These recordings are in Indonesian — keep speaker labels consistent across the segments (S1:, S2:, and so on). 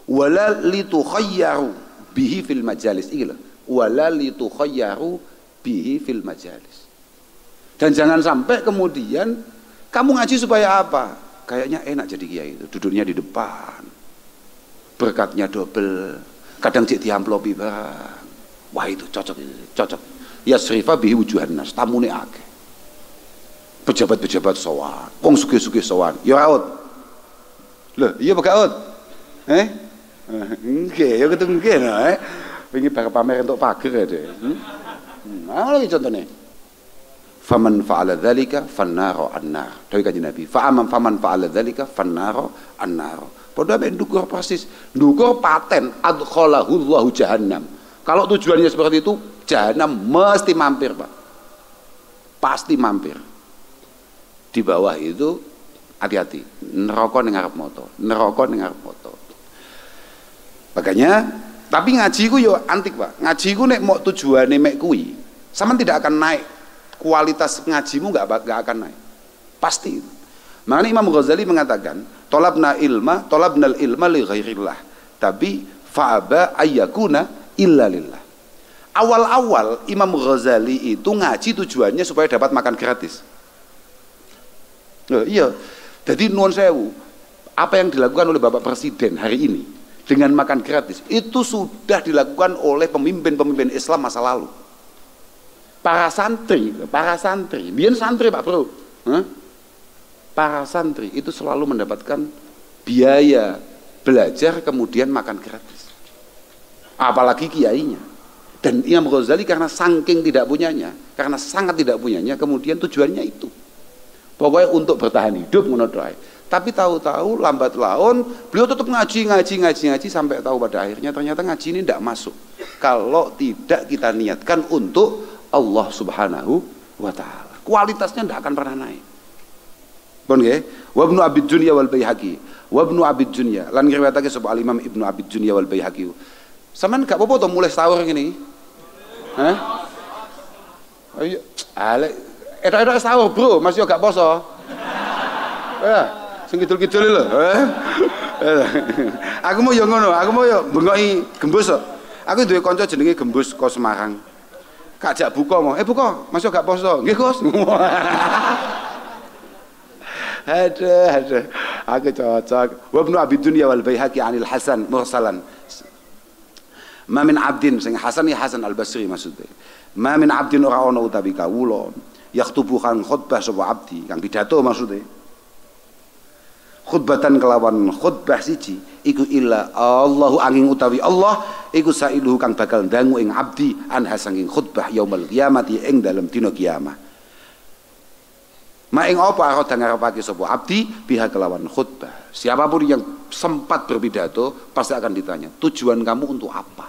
S1: wala litukhayyaru bihi fil majalis. Iki lho, wala litukhayyaru bihi fil majalis. Dan jangan sampai kemudian kamu ngaji supaya apa? Kayaknya enak jadi kiai itu, duduknya di depan, berkatnya double, kadang cek diamplopi barang. Wah itu cocok, cocok. Ya srifa bihi wujuhan nas, tamune akeh. Pejabat-pejabat sowan, wong sugih-sugih sowan, ya raut. Loh, iya apa gaut? Nggih, ya ketemu nggih nah. Wingi bakal pamer entuk pager ya, Dek. Nah, iki contone. Faman fa'ala dzalika fannaru annar. Dawuh Kanjeng Nabi, faman fa'ala dzalika fannaru annar. Padha mek ndukur persis, ndukur paten adkhalahu Allahu jahannam. Kalau tujuannya seperti itu, jahanam mesti mampir, Pak. Pasti mampir. Di bawah itu hati-hati, neraka ning ngarep moto, neraka ning ngarep moto. Makanya, tapi ngaji ku yo antik, Pak. Ngaji ku nek mok tujuane mek kuwi, sampean tidak akan naik. Kualitas ngajimu nggak akan naik, pasti. Makanya Imam Ghazali mengatakan, tolabnal ilma li ghairillah, tapi fa'aba ayyakuna illa lillah. Awal-awal Imam Ghazali itu ngaji tujuannya supaya dapat makan gratis. Iya, jadi nuwun sewu, apa yang dilakukan oleh Bapak Presiden hari ini dengan makan gratis itu sudah dilakukan oleh pemimpin-pemimpin Islam masa lalu. Para santri, biar santri Pak Bro, para santri itu selalu mendapatkan biaya belajar kemudian makan gratis, apalagi kiainya. Dan Imam Ghazali karena saking tidak punyanya, karena sangat tidak punyanya, kemudian tujuannya itu pokoknya untuk bertahan hidup menurut doa. Tapi tahu-tahu lambat laun beliau tetap ngaji sampai tahu pada akhirnya ternyata ngaji ini tidak masuk kalau tidak kita niatkan untuk Allah Subhanahu wa taala. Kualitasnya tidak akan pernah naik. Pun nggih, wa Ibnu Abi Dunya wal Baihaqi. Wa Ibnu Abi Dunya lan ngriwayatake sapa Imam Ibnu Abi Dunya wal Baihaqi. Sampeyan gak apa-apa to mulai sahur ngene. Hah? Ayo, ale etok-etok sahur, Bro, masih gak poso. Sing kidul-kidul lho. Aku mau yo ngono, aku mau yo bengoki gembus kok. Aku duwe kanca jenenge Gembus kok Semarang. Kajak buka mau, buka, masuk gak poso, nggih Gus. Ada, aku cocok. Wa Ibnu Abi Dunya wal Baihaqi anil Hasan mursalan. Ma min abdin sing Hasan ya Hasan Al-Basri maksudnya. Ma min abdin ora ana utawi kawula yaktubu kang khutbah sapa abdi, kang pidato maksudnya. Khutbatan kelawan khutbah siji iku illa Allahu angin utawi Allah iku sailuhu kang bakal ndangu ing abdi anha sanging khutbah yaumul qiyamati ing dalem dina kiamah. Ma ing apa arep ngarepake sapa abdi biha kelawan khutbah. Siapapun yang sempat berpidato pasti akan ditanya, tujuan kamu untuk apa?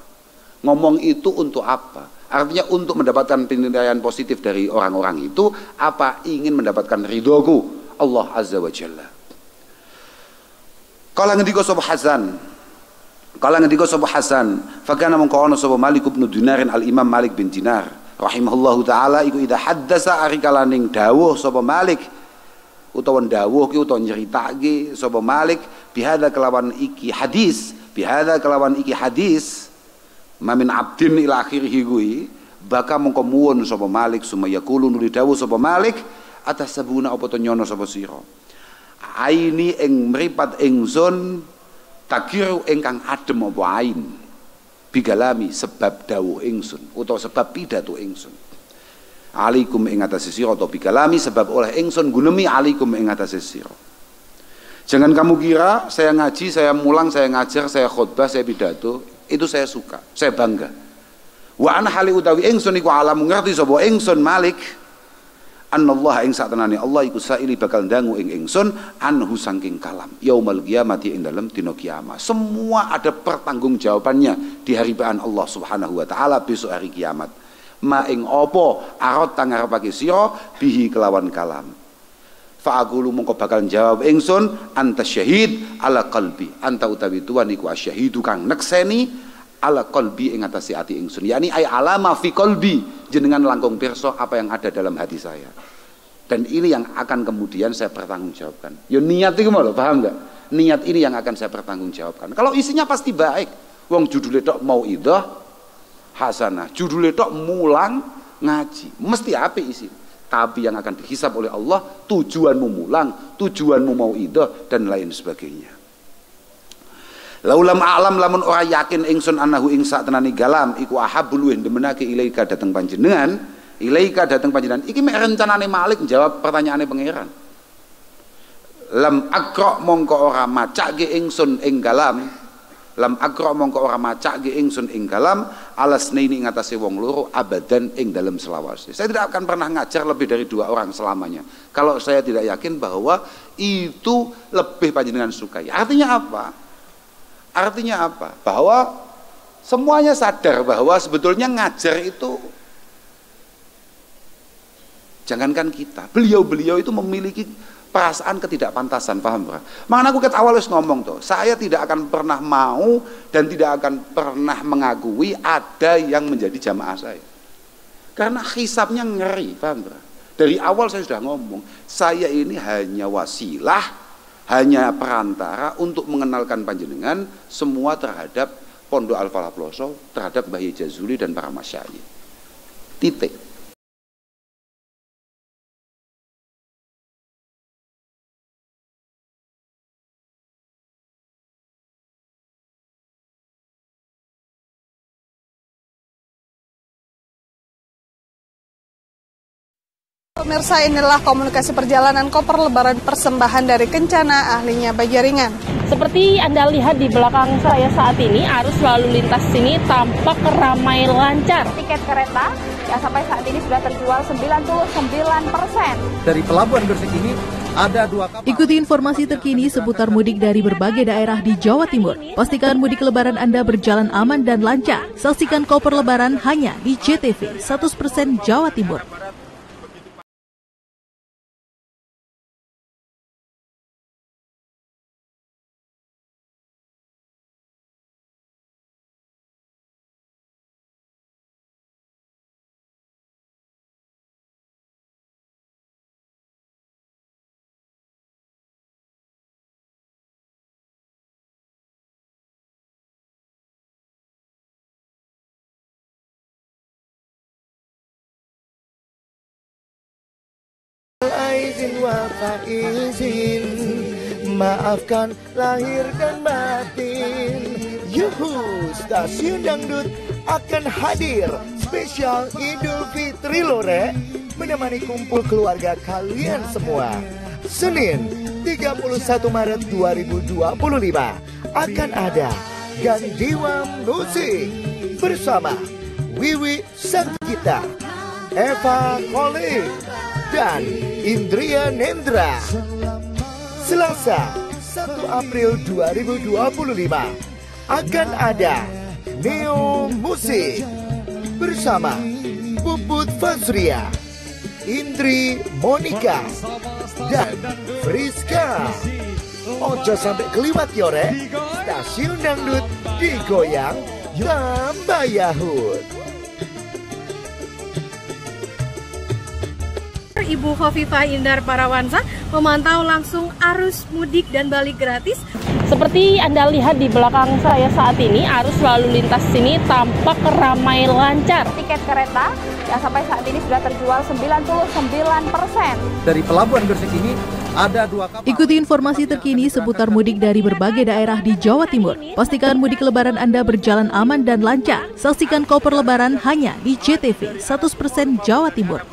S1: Ngomong itu untuk apa? Artinya untuk mendapatkan penilaian positif dari orang-orang itu, apa ingin mendapatkan ridhoku Allah Azza wa Jalla. Kala ngendika sapa Hasan, fakana mongko ana sapa Malik bin Dinarin al-Imam Malik bin Dinar rahimahullahu taala iku idza haddasa ari kalaning dawuh sapa Malik utawa dawuh ki utawa nyeritake sapa Malik bihadza kelawan iki hadis mamin abdin ila akhirih kuwi baka mongko muwun sapa Malik sumaya kulo nuli dawuh sapa Malik atas sabuna apa to nyono sapa sira aini ing mripat ingsun takiru ingkang adem apa ain bigalami sebab dawuh ingsun utawa sebab pidato ingsun alaikum ing atase sira atau bigalami sebab oleh ingsun gunemi alaikum ing atase sira. Jangan kamu kira saya ngaji, saya mulang, saya ngajar, saya khutbah, saya pidato itu saya suka, saya bangga. Wa ana hali utawi ingsun iku alam ngerti sapa ingsun Malik annallah ing satenane Allah iku saili bakal ndangu ing ingsun anhu saking kalam yaumul qiyamati ing dalem dina kiamat. Semua ada pertanggungjawabannya di hadapan Allah Subhanahu wa taala besok hari kiamat. Ma ing apa arot tangarepake sira bihi kelawan kalam. Fa aqulu mongko bakal jawab ingsun anta syahid ala qalbi. Anta utawi tuan iku asyahidu kang nekseni ala qalbi ing atase ati ingsun. Yani ay alama fi qalbi. Jenengan langkung pirsa apa yang ada dalam hati saya. Dan ini yang akan kemudian saya pertanggungjawabkan. Yo niat iku lho, paham enggak? niat ini yang akan saya pertanggungjawabkan. Kalau isinya pasti baik, wong judulnya tok mauidhah hasanah, judulnya tok mulang ngaji, mesti apik isi. Tapi yang akan dihisab oleh Allah tujuanmu mulang, tujuanmu mauidhah dan lain sebagainya. Laulam a'lam lamun ora yakin ingsun anahu ing sak tenani galam iku ahabul luwih demenake ilaika dateng panjenengan, ilaika dateng panjenengan. Iki mek rencanane Malik jawab pertanyaane pangeran. Lam akra mongko ora macake ingsun ing galam, lam akra mongko ora macake ingsun ing galam alasne ini ngatasé wong loro abadan ing dalam selawase. Saya tidak akan pernah ngajar lebih dari 2 orang selamanya kalau saya tidak yakin bahwa itu lebih panjenengan sukai. Artinya apa? Artinya apa? Bahwa semuanya sadar bahwa sebetulnya ngajar itu, jangankan kita, beliau-beliau itu memiliki perasaan ketidakpantasan, paham Pak? Makanya aku ket awal wis ngomong tuh, saya tidak akan pernah mau dan tidak akan pernah mengakui ada yang menjadi jamaah saya. Karena hisabnya ngeri, paham Pak? Dari awal saya sudah ngomong, saya ini hanya wasilah, hanya perantara untuk mengenalkan panjenengan semua terhadap Pondok Al-Falah Ploso, terhadap Mbah Yai Jazuli dan para masyayikh. Titik.
S2: Pemirsa, inilah komunikasi perjalanan koper lebaran persembahan dari Kencana, ahlinya Bajaringan.
S3: Seperti Anda lihat di belakang saya saat ini, arus lalu lintas sini tampak ramai lancar.
S4: Tiket kereta yang sampai saat ini sudah terjual 99%.
S5: Dari Pelabuhan Gresik ini ada 2 kapal.
S6: Ikuti informasi terkini seputar mudik dari berbagai daerah di Jawa Timur. Pastikan mudik lebaran Anda berjalan aman dan lancar. Saksikan koper lebaran hanya di JTV 100% Jawa Timur.
S5: Izin wa faizin, maafkan lahir dan batin. Yuhu, stasiun dangdut akan hadir spesial Idul Fitri lore, menemani kumpul keluarga kalian semua. Senin 31 Maret 2025 akan ada Gandiwa Musik bersama Wiwi Sanggita, Eva Kolik, dan Indria Nendra. Selasa 1 April 2025 akan ada Neo Musik bersama Puput Fazria, Indri Monica, dan Friska. Ojo sampai keliwat yore, stasiun dangdut digoyang tambah yahut.
S2: Ibu Khofifah Indar Parawansa memantau langsung arus mudik dan balik gratis.
S3: Seperti Anda lihat di belakang saya saat ini, arus lalu lintas sini tampak ramai lancar.
S4: Tiket kereta yang sampai saat ini sudah terjual 99%.
S5: Dari Pelabuhan Gresik ini ada 2 kapal.
S6: Ikuti informasi terkini seputar mudik dari berbagai daerah di Jawa Timur. Pastikan mudik lebaran Anda berjalan aman dan lancar. Saksikan koper lebaran hanya di JTV 100% Jawa Timur.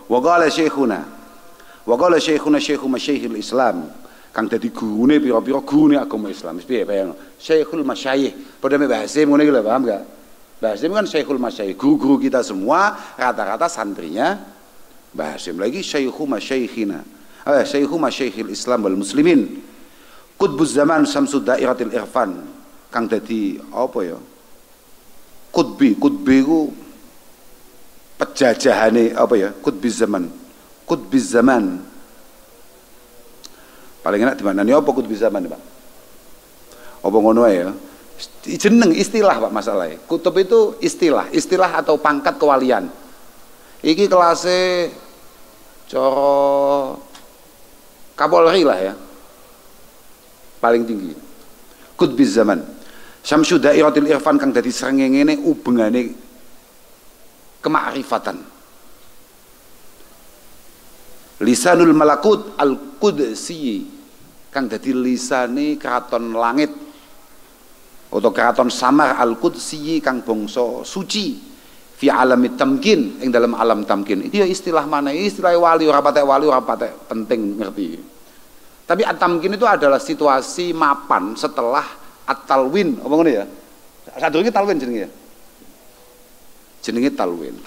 S1: Wa qala syekhuna Syekhu Masyaikhil Islam, kang dadi gurune pira-pira gurune agama Islam. Wis piye bayang Syekhul Masyayikh. Padha mek Mbah Hasim ngene iki lho, paham enggak? Mbah Hasim kan Syekhul Masyayikh. Guru-guru kita semua rata-rata santrinya Mbah Hasim. Lagi Syekhu Masyayikhina. Syekhu Masyayikhil Islam wal Muslimin. Qutbuz zaman Samsud Dairatil Irfan. Kang dadi apa ya? Qutbi ku penjajahane apa ya? Qutbiz zaman. Qutbiz zaman. Paling enak di mana nih apa kutub zaman Pak? Apa ngono ya? Jeneng istilah Pak masalahnya. Kutub itu istilah atau pangkat kewalian. Iki kelasnya coro Kapolri lah ya. Paling tinggi. Kutbiz zaman. Syamsu Dairatil Irfan kang dadi srengenge ubengane kemakrifatan. Lisanul Malakut Al-Qudsi kang dadi lisane keraton langit atau keraton samar Al-Qudsi kang bangsa suci fi alamit tamkin ing dalam alam tamkin. Itu ya istilah mana? Istilah wali ora patek penting ngerti. Tapi at-tamkin itu adalah situasi mapan setelah at-talwin. Apa ngono ya? Sadurunge talwin jenenge ya. Jenenge talwin.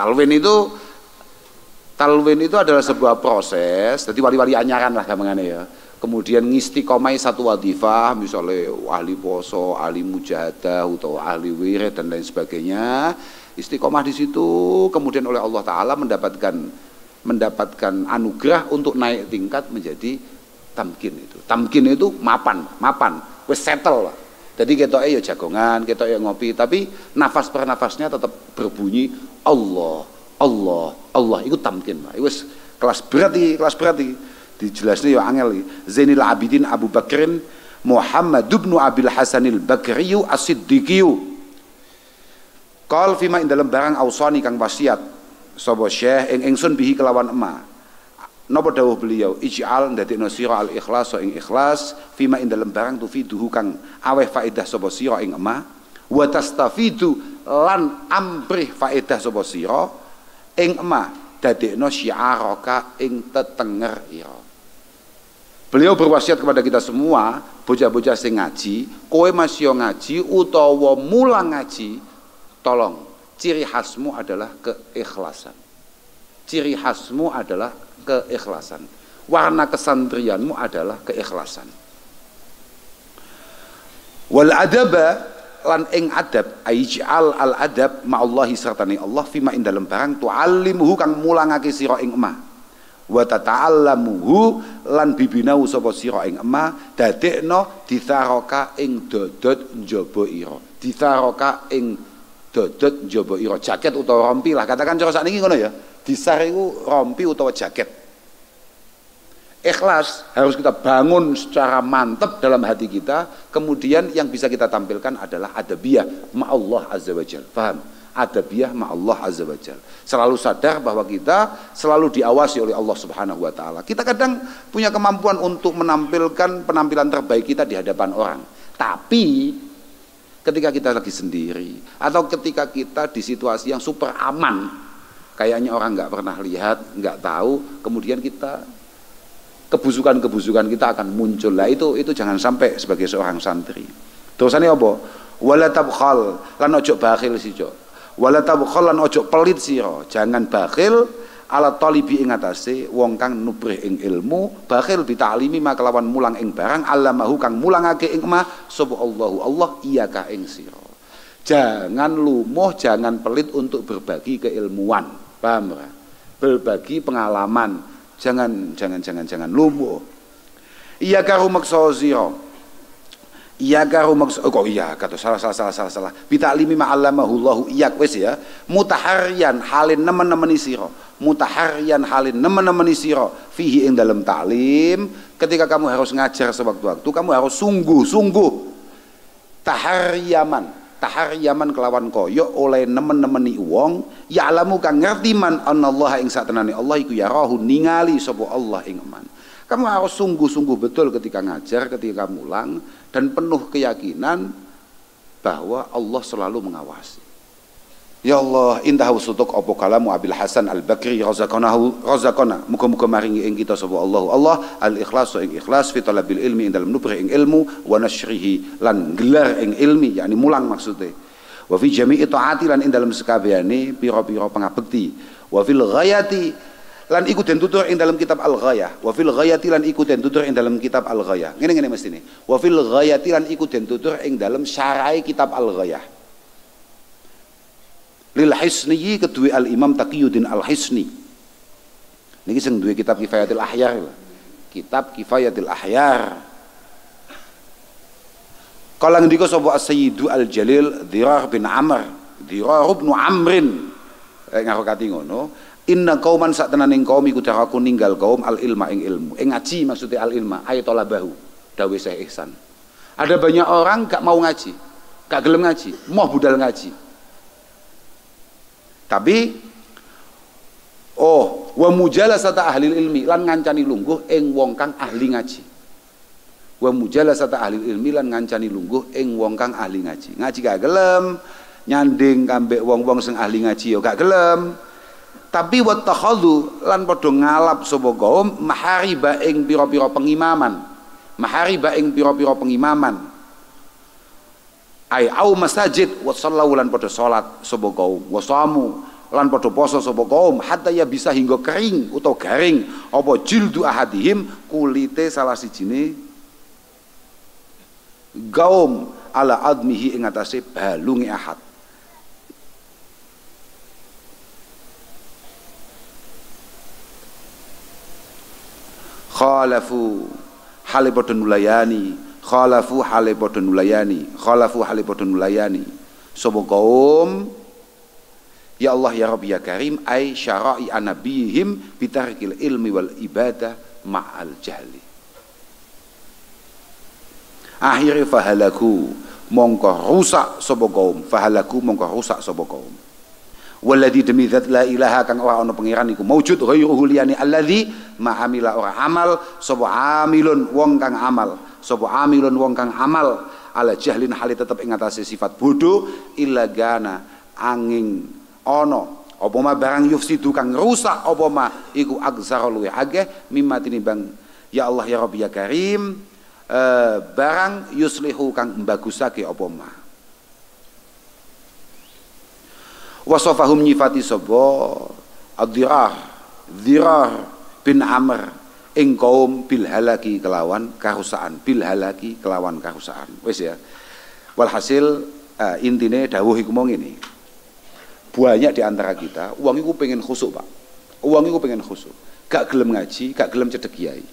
S1: Talwin itu adalah sebuah proses, jadi wali-wali anyaran lah gamangane ya. Kemudian ngistiqomai satu wadifah, misalnya ahli poso, ahli mujahadah, atau ahli wirid dan lain sebagainya. Istiqomah di situ, kemudian oleh Allah Ta'ala mendapatkan anugerah untuk naik tingkat menjadi tamkin itu. Tamkin itu mapan, wis settle lah. Jadi ketoke ya jagongan, ketoke ya ngopi, tapi nafas per nafasnya tetap berbunyi Allah. Itu tamkin Pak. Itu kelas berat dijelasnya ya angel. Zainil Abidin Abu Bakrin Muhammad ibnu Abil Hasanil Bakriyu As-Siddiqiyu. Qal fima ing dalam barang ausani kang wasiat sapa Syekh ing ingsun bihi kelawan ema. Napa dawuh beliau? Ij'al ndadekno sira al-ikhlas ing ikhlas fima ing dalam barang tufiduhu kang aweh faedah sapa sira ing ema. Wa tastafidu lan amprih faedah sapa sira ing emah dadekno syiaraka ing tetenger ira. Beliau berwasiat kepada kita semua, bocah-bocah sing ngaji, kowe masih ngaji utawa mulang ngaji, tolong ciri khasmu adalah keikhlasan. Ciri khasmu adalah keikhlasan. Warna kesantrianmu adalah keikhlasan. Wal adaba lan ing adab aij'al al adab ma'allahi sertane Allah fima ing dalem barang tu'allimuhu kang mulangake sira ing emah wa tata'allamuhu lan bibinau sapa sira ing emah dadekno ditharoka ing dodot njaba ira ditharoka ing dodot njaba ira jaket utawa rompi lah katakan cara sakniki ngono ya disar iku rompi utawa jaket. Ikhlas harus kita bangun secara mantap dalam hati kita. Kemudian yang bisa kita tampilkan adalah adabiyah ma'allah azza wa jal. Paham? Adabiyah ma'allah azza wa jal. Selalu sadar bahwa kita selalu diawasi oleh Allah subhanahu wa ta'ala. Kita kadang punya kemampuan untuk menampilkan penampilan terbaik kita di hadapan orang. Tapi ketika kita lagi sendiri atau ketika kita di situasi yang super aman, kayaknya orang nggak pernah lihat, nggak tahu, kemudian kita kebusukan kita akan muncul. Lah itu jangan sampai sebagai seorang santri. Terusane apa? Wala tabkhal lan ojo bakhil sira. Wala tabkhal lan ojo pelit sira. Jangan bakhil ala talibi ing atase wong kang nubrih ing ilmu, bakhil bita'limi makelawan mulang ing barang allamahu kang mulangake ing mah sapa Allah iya ka ing sira. Jangan lumuh, jangan pelit untuk berbagi keilmuan. Paham ora? Berbagi pengalaman. Jangan lumuh. Iya karu maksa zira. Iya karu maksa kok iya kata salah. Bita'limi ma'allamahullahu iyak wis ya. Mutaharian halin nemen-nemeni sira. Mutaharian halin nemen-nemeni sira fihi ing dalam ta'lim. Ketika kamu harus ngajar sewaktu-waktu, kamu harus sungguh-sungguh tahariyaman kelawan koyo oleh nemen-nemeni wong ya'lamu kang ngerti man anallaha ing satenane Allah iku yarahu ningali sapa Allah ing man. Kamu harus sungguh-sungguh betul ketika ngajar, ketika mulang, dan penuh keyakinan bahwa Allah selalu mengawasi. Ya Allah, indah sutuk apa kalamu Abil Hasan Al-Bakri razaqana. Muga-muga maringi ing kita sapa Allah al-ikhlas ing ikhlas fi talabil ilmi ing dalem nubrih ing ilmu wa nasyrihi lan gelar ing ilmi, yakni mulang maksude. Wa fi jami'i taati lan ing dalem sekabehane pira-pira pangabekti. Wa fil ghayati lan iku den tutur ing dalam kitab Al-Ghayah. Wa fil ghayati lan iku den tutur ing dalam kitab Al-Ghayah. Ngene mestine. Wa fil ghayati lan iku den tutur ing dalam syarahe kitab Al-Ghayah. Lil Hisni kedue Al-Imam Taqiyuddin Al-Hisni. Niki sing duwe kitab Kifayatul Ahyar. Kitab Kifayatul Ahyar. Kala ngendika sapa As-Sayyidu Al-Jalil Dhirar bin Amr, Dhirar bin Amrin. Ngarokati ngono, inna qauman sak tenaning kaum iku daraku ninggal kaum al-ilma ing ilmu. Ngaji maksudnya al-ilma, ayatolabahu. Dawe Syekh Ihsan. Ada banyak orang gak mau ngaji, gak gelem ngaji, mau budal ngaji. Tapi wa mujalasata ahli ilmi lan ngancani lungguh ing wong kang ahli ngaji. Wa mujalasata ahli ilmi lan ngancani lungguh ing wong kang ahli ngaji. Ngaji gak gelem, nyanding kambek wong-wong sing ahli ngaji ya gak gelem. Tapi wa takhadhu lan padha ngalap sapa kaum mahariba ing pira-pira pengimaman. Mahariba ing pira-pira pengimaman. Ai au masajid wa sallu lan padha salat sapa kaum wa samu lan padha poso sapa kaum hatta ya bisa hingga kering utawa garing apa jildu ahadihim kulite salah sijine kaum ala admihi ing atase balunge ahad. Khalafu hale padha nulayani khalafu hale padha nulayani sapa kaum ya Allah ya Rabbi ya Karim ay syara'i anabihim bitarkil ilmi wal ibadah ma'al jahli. Akhire fahalaku mongko rusak sapa kaum, walladzi demi zat la ilaha kang ora ana pangeran iku maujud ghairuhu liyani alladzi ma'amila ora amal sapa amilun wong kang amal ala jahlin hali tetep ing atase sifat bodoh illa gana angin ana apa ma barang yufsidu kang rusak apa ma iku aktsara luwih akeh mimma tinimbang ya Allah ya Rabbi ya Karim barang yuslihu kang mbagusake apa ma. Wasofahum nyifati sapa ad-Dhirar bin Amr ing kaum bil halaki kelawan karusaan, wis ya. Walhasil intine dawuh iku mong ngene. Banyak di antara kita wong iku pengen khusuk, Pak. Gak gelem ngaji, gak gelem cedek kiai.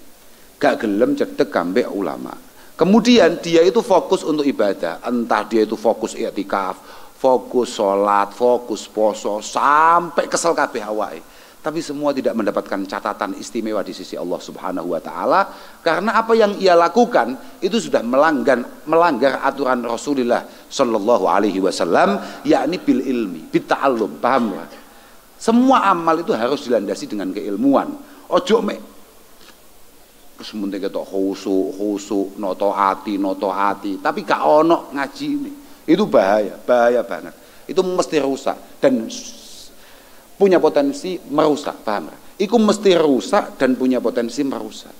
S1: Gak gelem cedek kambek ulama. Kemudian dia itu fokus untuk ibadah, entah dia itu fokus i'tikaf, fokus sholat, fokus poso, sampai kesel kabeh awake. Tapi semua tidak mendapatkan catatan istimewa di sisi Allah Subhanahu wa taala karena apa yang ia lakukan itu sudah melanggar aturan Rasulullah sallallahu alaihi wasallam, yakni bil ilmi, bit ta'allum, paham ya? Semua amal itu harus dilandasi dengan keilmuan. Ojo mek terus mending ketok khusuk, noto ati, tapi gak ono ngaji ini. Itu bahaya banget. Itu mesti rusak dan punya potensi merusak, paham? Itu mesti rusak dan punya potensi merusak.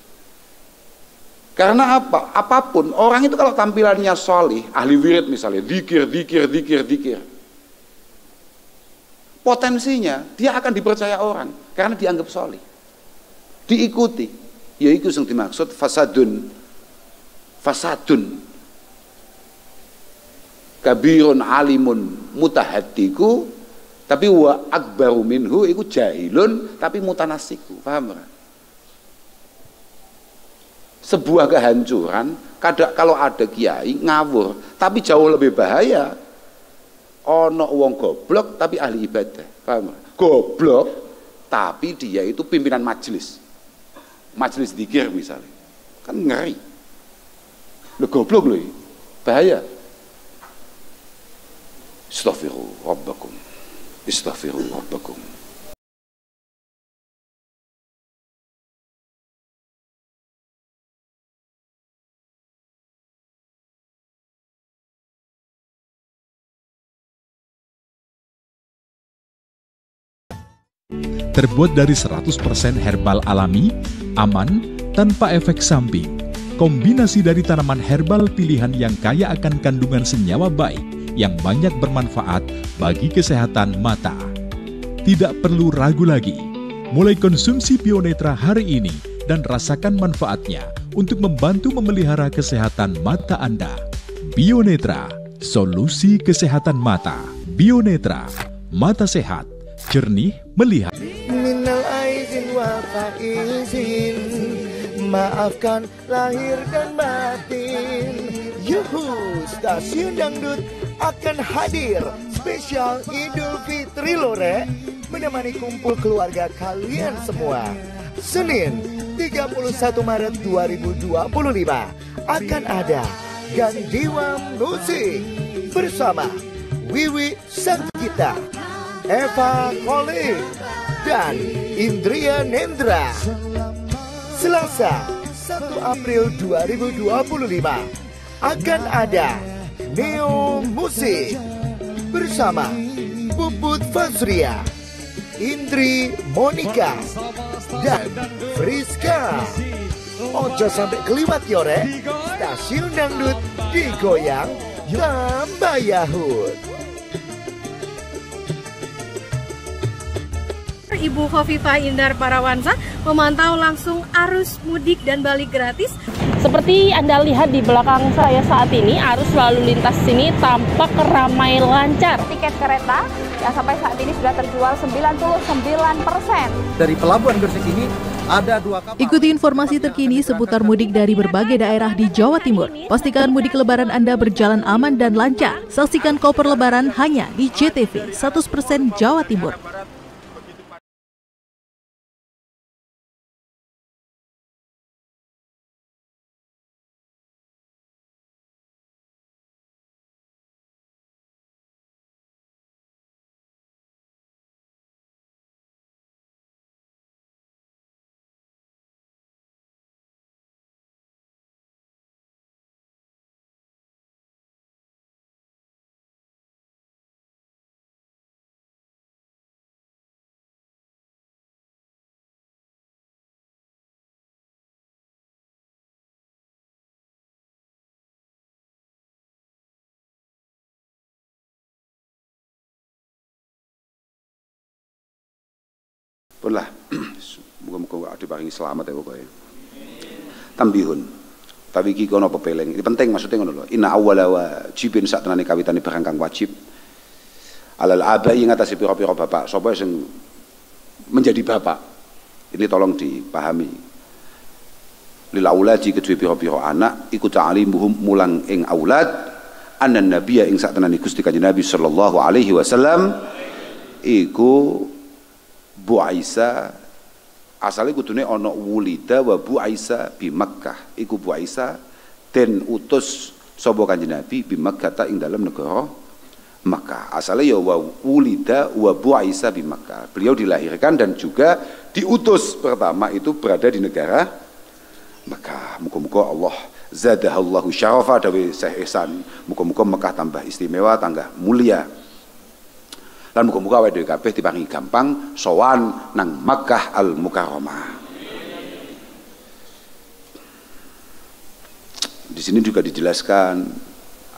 S1: Karena apa? Apapun orang itu kalau tampilannya solih, ahli wirid misalnya, zikir, potensinya dia akan dipercaya orang karena dianggap solih, diikuti. Ya itu yang dimaksud fasadun kabirun alimun mutahaddiku, tapi wa akbaru minhu iku jahilun tapi mutanasiku, paham kan? Sebuah kehancuran kalau ada kiai ngawur, tapi jauh lebih bahaya ono wong goblok tapi ahli ibadah, paham kan? Goblok tapi dia itu pimpinan majelis zikir misalnya, kan ngeri. Lo goblok loh, bahaya. Astaghfirullah.
S7: terbuat dari 100% herbal alami, aman, tanpa efek samping. Kombinasi dari tanaman herbal pilihan yang kaya akan kandungan senyawa baik yang banyak bermanfaat bagi kesehatan mata. Tidak perlu ragu lagi, mulai konsumsi Bionetra hari ini dan rasakan manfaatnya untuk membantu memelihara kesehatan mata Anda. Bionetra, solusi kesehatan mata. Bionetra, mata sehat, jernih melihat.
S5: Minal aizin wa faizin, maafkan lahir dan batin. Yuhu, Stasiun Dangdut akan hadir spesial Idul Fitri lore, menemani kumpul keluarga kalian semua. Senin 31 Maret 2025 akan ada Gandiwa Musik bersama Wiwi Sanggita, Eva Kolik, dan Indria Nendra. Selasa 1 April 2025 akan ada Neo Musik bersama Bubut Fazria, Indri Monica, dan Friska. Ojo sampai keliwat yore, Stasiun Dangdut digoyang tambah yahut.
S8: Ibu Khofifah Indar Parawansa memantau langsung arus mudik dan balik gratis.
S3: Seperti Anda lihat di belakang saya saat ini, arus lalu lintas sini tampak ramai lancar.
S4: Tiket kereta yang sampai saat ini sudah terjual 99%.
S5: Dari Pelabuhan Gresik ini ada 2 kapal.
S6: Ikuti informasi terkini seputar mudik dari berbagai daerah di Jawa Timur. Pastikan mudik lebaran Anda berjalan aman dan lancar. Saksikan Koper Lebaran hanya di JTV 100% Jawa Timur.
S1: Punlah, muka-muka diparingi selamat ya pokoknya. Tambihun, tapi iki kono pepeleng. Ini penting maksudnya ngono lho. Inna awwala wajibin sak tenane kawitane barang kang wajib. Alal abai ngatasi pira-pira bapak, sapa sing menjadi bapak. Ini tolong dipahami. Lil auladi kedue pira-pira anak iku ta'limuhum mulang ing aulad anan nabiyya ing sak tenane Gusti Kanjeng Nabi sallallahu alaihi wasallam iku Bu Aisyah asalnya kudune ono wulida wa Bu Aisyah bi Makkah. Iku Bu Aisyah den utus sapa Kanjeng Nabi bi Makkah ta ing dalam negara Makkah. Asalnya ya wa wulida wa Bu Aisyah bi Makkah. Beliau dilahirkan dan juga diutus pertama itu berada di negara Makkah. Muga-muga Allah zadahallahu syarafa dawe Syekh Ihsan. Muga-muga Makkah tambah istimewa, tambah mulia. Lan muga-muga awake dhewe kabeh diparingi gampang sowan nang Makkah Al Mukarramah. Di sini juga dijelaskan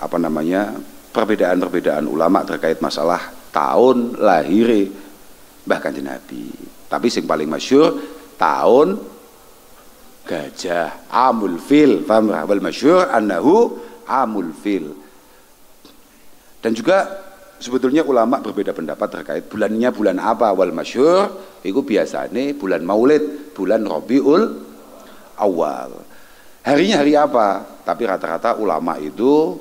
S1: apa namanya perbedaan-perbedaan ulama terkait masalah tahun lahir Mbah Kanjeng Nabi. Tapi sing paling masyhur tahun gajah, amul fil, paham ya? Wal masyhur annahu amul fil. Dan juga sebetulnya ulama berbeda pendapat terkait bulannya bulan apa. Wal masyhur itu biasanya bulan Maulid, bulan Rabiul Awal. Harinya hari apa? Tapi rata-rata ulama itu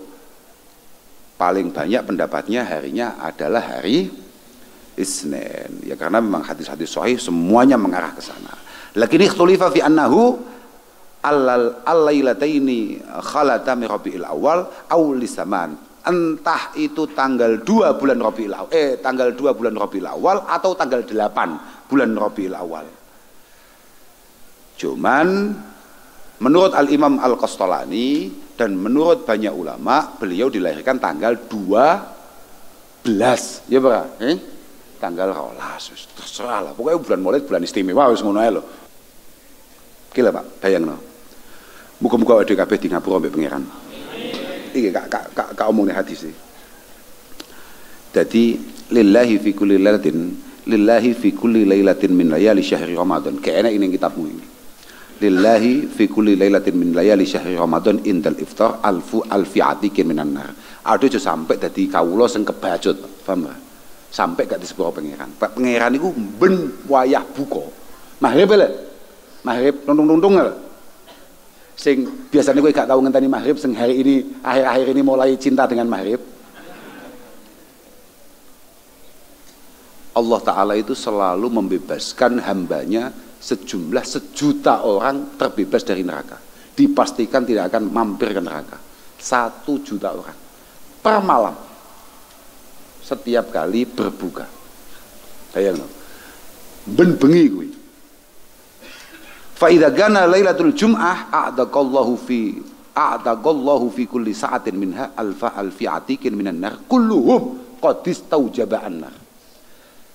S1: paling banyak pendapatnya harinya adalah hari Isnin. Ya karena memang hadis-hadis sahih semuanya mengarah ke sana. Lakin ikhtulifa fi annahu al-lailataini khalata min Rabiul Awal aw lisaman. Entah itu tanggal 2 bulan Rabiul Awal, tanggal 2 bulan Rabiul Awal atau tanggal 8 bulan Rabiul Awal. Cuman menurut Al-Imam Al-Qastolani dan menurut banyak ulama beliau dilahirkan tanggal 12, ya Pak? tanggal 12 terserah lah. Pokoknya bulan Maulid bulan istimewa wis ngono ae lho. Iki lho Pak, bayangno. Muga-muga awake kabeh di ngapura mbek pangeran. Iki kak omong hadis iki. Dadi lillahi fi kulli lailatin min layali syahri Ramadan. Kayaknya ini kitabmu ini. Lillahi fi kulli lailatin min layali syahri Ramadan indal iftar alfi atikin minan nar. Aduh aja sampai dadi kawula sing kebacut, paham gak? Sampai gak disepuro pangeran. Pangeran iku ben wayah buka. Maghrib lho. Maghrib nuntung-nuntung lho. Sing biasanya kowe gak tau ngenteni maghrib, sing hari ini akhir-akhir ini mulai cinta dengan maghrib. Allah Ta'ala itu selalu membebaskan hambanya sejumlah 1 juta orang terbebas dari neraka. Dipastikan tidak akan mampir ke neraka. 1 juta orang per malam setiap kali berbuka. Bayang no. Ben bengi kuwi. Fa idza gana lailatul jum'ah a'daqallahu fi kulli sa'atin minha alfi atikin minan nar kulluhum qad istaujaba an-nar.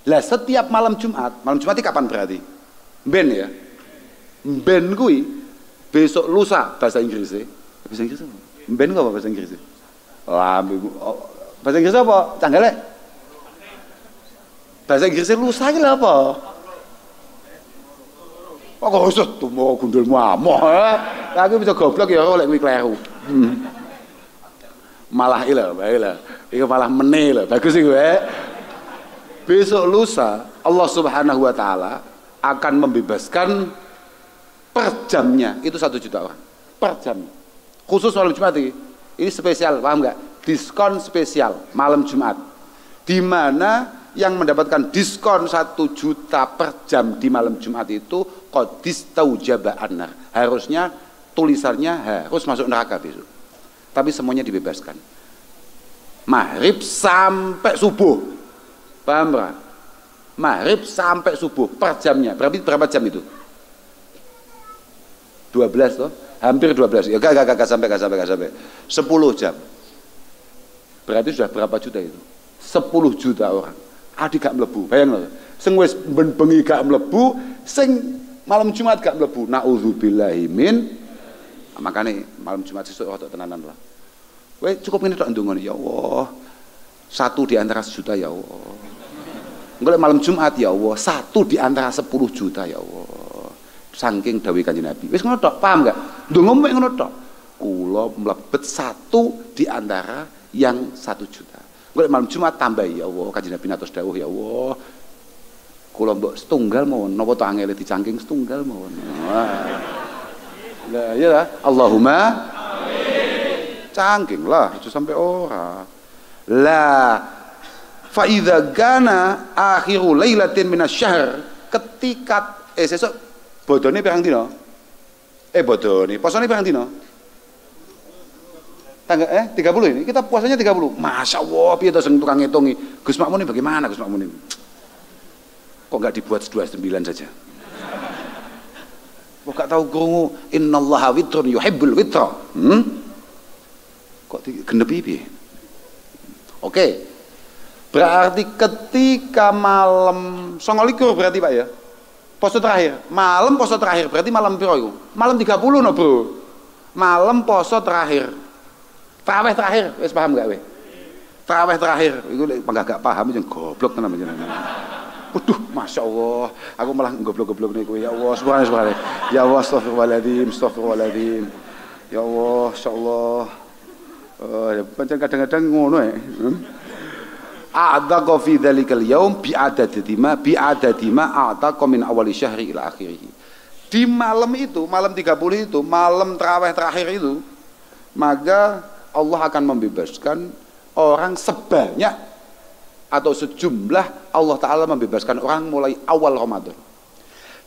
S1: Lah setiap malam Jumat itu kapan berarti? Ben ya. Ben kuwi besok lusa bahasa Inggrisnya. Bahasa Inggris apa? Ben apa bahasa Inggrisnya? Lah bahasa Inggris apa? Canggale. Bahasa Inggrisnya lusa iki lha apa? Kok iso tumo gundulmu amoh. Lah aku bisa goblok ya oleh kuwi kleru. Malah iki malah meneh lho. Bagus iki kowe. Besok lusa Allah Subhanahu wa Ta'ala akan membebaskan per jamnya itu 1 juta orang per jamnya, khusus malam Jumat ini spesial, paham nggak? Diskon spesial malam Jumat, di mana yang mendapatkan diskon 1 juta per jam di malam Jumat itu qadis taujaba annar, harusnya tulisannya harus masuk neraka besok, tapi semuanya dibebaskan maghrib sampai subuh. Paham gak? Maghrib sampai subuh per jamnya. Berapa jam itu? 12 toh? Hampir 12. Ya gak sampai. 10 jam. Berarti sudah berapa juta itu? 10 juta orang. Adi gak mlebu. Bayang loh. Sing wis bengi gak mlebu, sing malam Jumat gak mlebu. Nauzubillahi min. Makanya malam Jumat sesuk rada tenanan lah. Weh cukup ngene tok ndongone ya Allah. 1 di antara 1 juta ya Allah. Enggak malam Jumat ya Allah, 1 di antara 10 juta ya Allah. Saking dawuh Kanjeng Nabi. Wis ngono tok, paham enggak? Ndonga mek ngono tok. Kula mlebet 1 di antara yang 1 juta. Enggak malam Jumat tambah ya Allah, Kanjeng Nabi natos dawuh ya Allah. Kula mbok setunggal mawon, napa to angele dicangking setunggal mawon. Lah ya lah, Allahumma amin. Cangking lah, aja sampai ora. Lah fa idza gana akhiru lailatin minasyahr, ketika sesuk bodone pirang dina? Bodone posone pirang dina? Tanggal 30 ini kita puasanya 30. Masya Allah, piye to sing tukang ngitungi? Gus Makmun ini bagaimana Gus Makmun ini? Kok enggak dibuat 29 saja? Kok gak tahu krungu innallaha witrun yuhibbul witra? Kok digenepi piye? Oke. Berarti ketika malam 29 berarti Pak ya? Poso terakhir. Malam poso terakhir berarti malam piro iku? Malam 30 no, Bro. Malam poso terakhir. Tarawih terakhir, wis paham gak we? Tarawih terakhir iku lek gak paham jeneng goblok tenan jenengan. Waduh, Masya Allah, aku malah goblok-goblok nih kowe. Ya Allah, subhanallah. Ya Allah, astagfirullahaladzim. Ya Allah, insyaallah. Pancen kadang-kadang ngono ya. A'taqa fi dzalikal yaum bi'adadi ma a'taqa min awali syahri ila akhirih. Di malam itu, malam 30 itu, malam tarawih terakhir itu, maka Allah akan membebaskan orang sebanyak atau sejumlah, Allah Ta'ala membebaskan orang mulai awal Ramadan.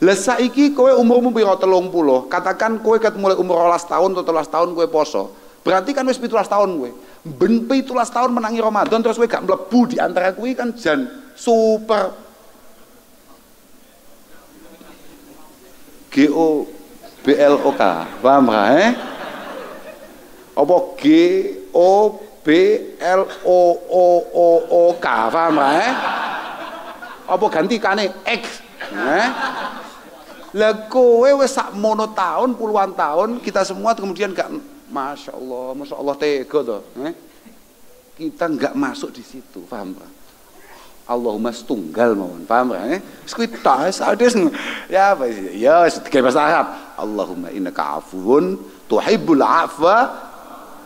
S1: Lah saiki kowe umurmu piro 30, katakan kowe ket mulai umur 12 tahun atau 13 tahun kowe poso, berarti kan wis 17 tahun kowe. Ben 17 tahun menangi Ramadan terus kowe gak mlebu di antara kowe kan jan super GOBLOK, paham gak Apa GOBLOOOK, paham gak Apa gantikane X? Lah kowe wis sak mono tahun, puluhan tahun, kita semua kemudian gak, Masya Allah tega toh. Kita nggak masuk di situ, paham Pak? Allahumma setunggal mawon, paham Pak? Kuwi tas ades ya apa sih? Ya kayak bahasa Arab. Allahumma innaka afuwun tuhibbul afwa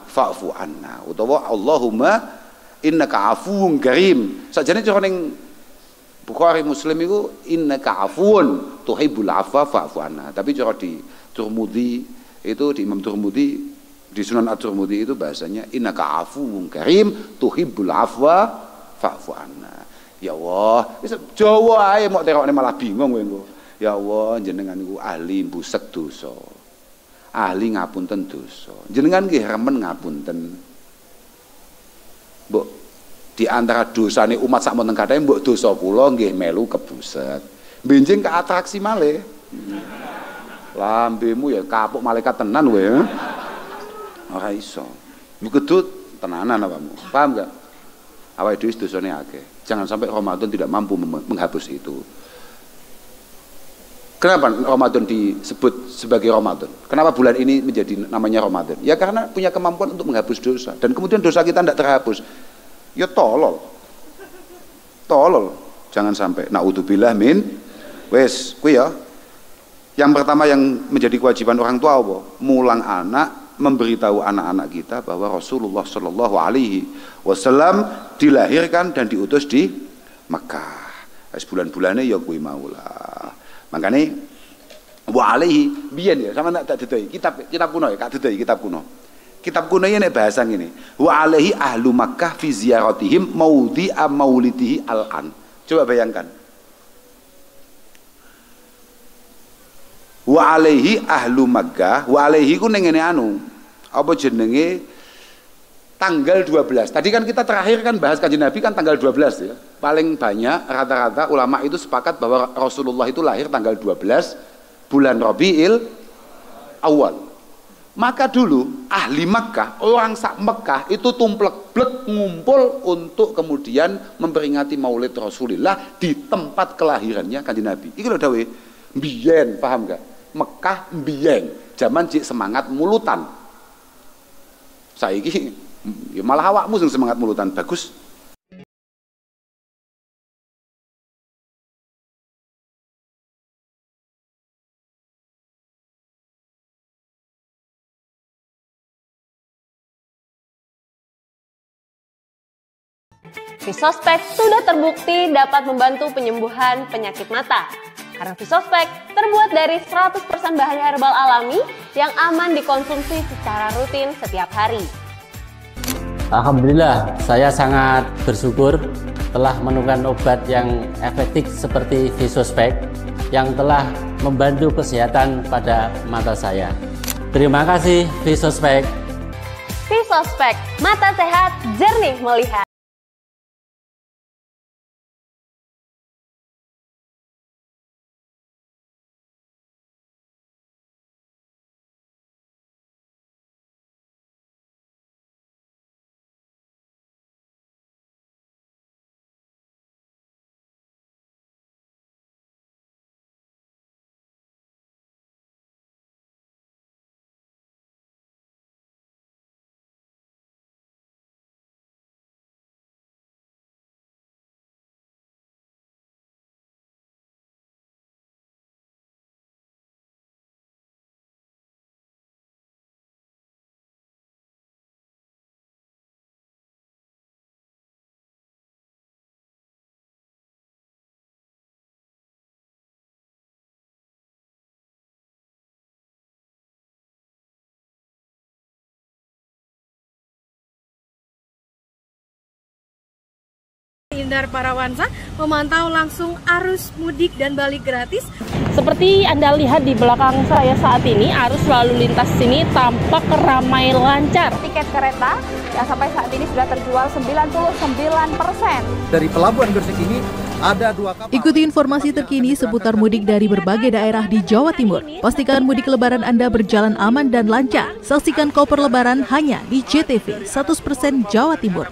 S1: fa'fu anna. Utawa Allahumma innaka afuwun karim. Sajane cara ning Bukhari Muslim itu innaka afuwun tuhibbul afwa fa'fu anna. Tapi cara di Tirmidzi itu, di Imam Tirmidzi, di Sunan At-Tirmidzi itu bahasanya innaka afuwun karim tuhibbul afwa fa'fu anna. Ya Allah, Jawa ae mok terokne malah bingung kowe engko. Ya Allah, jenengan niku ahli mbusek dosa. Ahli ngapunten dosa. Jenengan nggih remen ngapunten. Mbok di antara dosane umat sak monten kathah mbok dosa kula nggih melu kebuset. Benjing ke atraksi malih. Lambemu ya kapuk malaikat tenan kowe. Ora iso. Mugedut tenanan apamu. Paham gak? Awake dhewe dosane akeh. Jangan sampai Ramadan tidak mampu menghapus itu. Kenapa Ramadan disebut sebagai Ramadan? Kenapa bulan ini menjadi namanya Ramadan? Ya karena punya kemampuan untuk menghapus dosa. Dan kemudian dosa kita tidak terhapus. Ya tolol. Tolol. Jangan sampai. Na'udzubillah min. Wes, kuwi ya. Yang pertama yang menjadi kewajiban orang tua apa? Mulang anak, memberitahu anak-anak kita bahwa Rasulullah Shallallahu Alaihi Wasallam dilahirkan dan diutus di Mekah. Bulan-bulannya ya kuwi maulah. Makanya wa alaihi biyen ya sama tak didoi kitab kuno ya, kak didoi kitab kuno. Kitab kuno ini bahasa ngene. Wa alaihi ahlu Makkah fi ziyaratihim maudhi'a maulidihi al-an. Coba bayangkan. Wa alaihi ahlu Makkah, wa alaihi ku ning ngene anu. Apa jenenge? Tanggal 12. Tadi kan kita terakhir kan bahas Kanjeng Nabi kan tanggal 12 ya. Paling banyak rata-rata ulama itu sepakat bahwa Rasulullah itu lahir tanggal 12 bulan Rabiul Awal. Maka dulu ahli Makkah, orang sak Mekah itu tumplek-blek ngumpul untuk kemudian memperingati Maulid Rasulullah di tempat kelahirannya Kanjeng Nabi. Iki lho dawe mbiyen, paham gak? Mekah mbiyen, zaman cik semangat mulutan. Saiki ya malah awakmu sing semangat mulutan bagus.
S9: Visospek sudah terbukti dapat membantu penyembuhan penyakit mata. Karena Visospek terbuat dari 100% bahan herbal alami yang aman dikonsumsi secara rutin setiap hari.
S10: Alhamdulillah, saya sangat bersyukur telah menemukan obat yang efektif seperti Visospek yang telah membantu kesehatan pada mata saya. Terima kasih Visospek.
S9: Visospek, mata sehat, jernih melihat.
S8: Indar Parawansa memantau langsung arus mudik dan balik gratis.
S3: Seperti Anda lihat di belakang saya saat ini, arus lalu lintas sini tampak ramai lancar.
S4: Tiket kereta yang sampai saat ini sudah terjual 99%.
S5: Dari Pelabuhan Gresik ini ada 2 kapal.
S6: Ikuti informasi terkini seputar mudik dari berbagai daerah di Jawa Timur. Pastikan mudik lebaran Anda berjalan aman dan lancar. Saksikan Koper Lebaran hanya di JTV 100% Jawa Timur.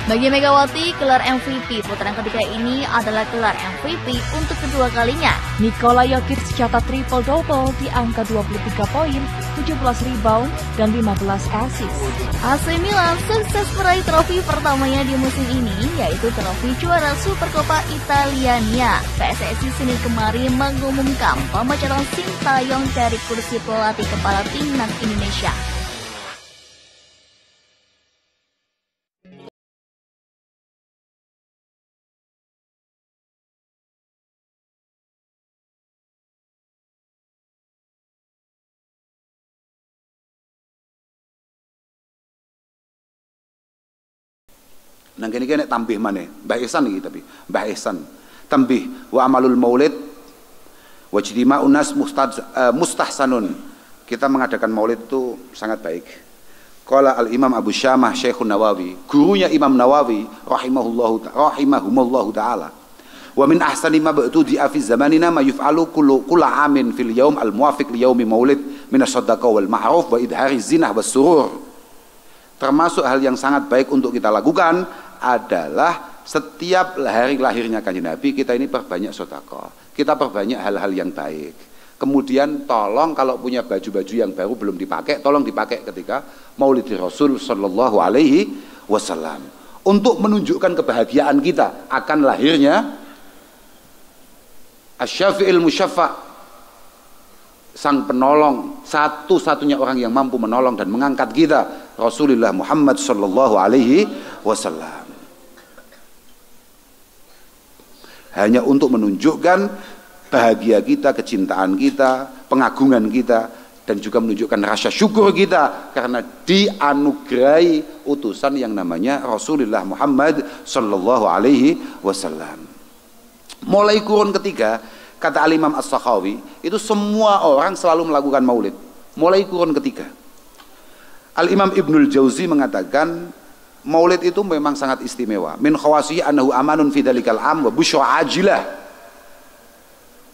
S11: Bagi Megawati, gelar MVP putaran ketiga ini adalah gelar MVP untuk kedua kalinya.
S12: Nikola Jokic catat triple-double di angka 23 poin, 17 rebound, dan 15 assist.
S11: AC Milan sukses meraih trofi pertamanya di musim ini, yaitu trofi juara Supercoppa Italiania. PSSI Senin kemarin mengumumkan pemecatan Sintayong dari kursi pelatih kepala timnas Indonesia.
S1: Nang kene nek tambih maneh, Mbah Ihsan iki tapi Mbah Ihsan. Tambih wa amalul maulid wa ijtima'un nas mustahsanun. Kita mengadakan maulid itu sangat baik. Qala al-Imam Abu Syamah Syekhun Nawawi, gurunya Imam Nawawi rahimahumullahu taala. Wa min ahsani ma ba'tudi fi zamanina ma yuf'alu kullu amin fil yaum al-muwafiq li yaumi maulid min as-sadaqah wal ma'ruf wa idhari zinah was surur. Termasuk hal yang sangat baik untuk kita lakukan adalah setiap hari lahirnya Kanjeng Nabi kita ini perbanyak sedekah. Kita perbanyak hal-hal yang baik. Kemudian tolong kalau punya baju-baju yang baru belum dipakai, tolong dipakai ketika Maulid Rasul sallallahu alaihi wasallam. Untuk menunjukkan kebahagiaan kita akan lahirnya Asy-Syafi'il Musyaffa', sang penolong, satu-satunya orang yang mampu menolong dan mengangkat kita, Rasulullah Muhammad sallallahu alaihi wasallam. Hanya untuk menunjukkan bahagia kita, kecintaan kita, pengagungan kita, dan juga menunjukkan rasa syukur kita karena dianugerahi utusan yang namanya Rasulullah Muhammad sallallahu alaihi wasallam. Mulai kurun ketiga, kata Al-Imam As-Sakhawi, itu semua orang selalu melakukan maulid. Mulai kurun ketiga. Al-Imam Ibnul Jauzi mengatakan maulid itu memang sangat istimewa. Min khawasihi annahu amanun fi dzalikal am wa busyra ajilah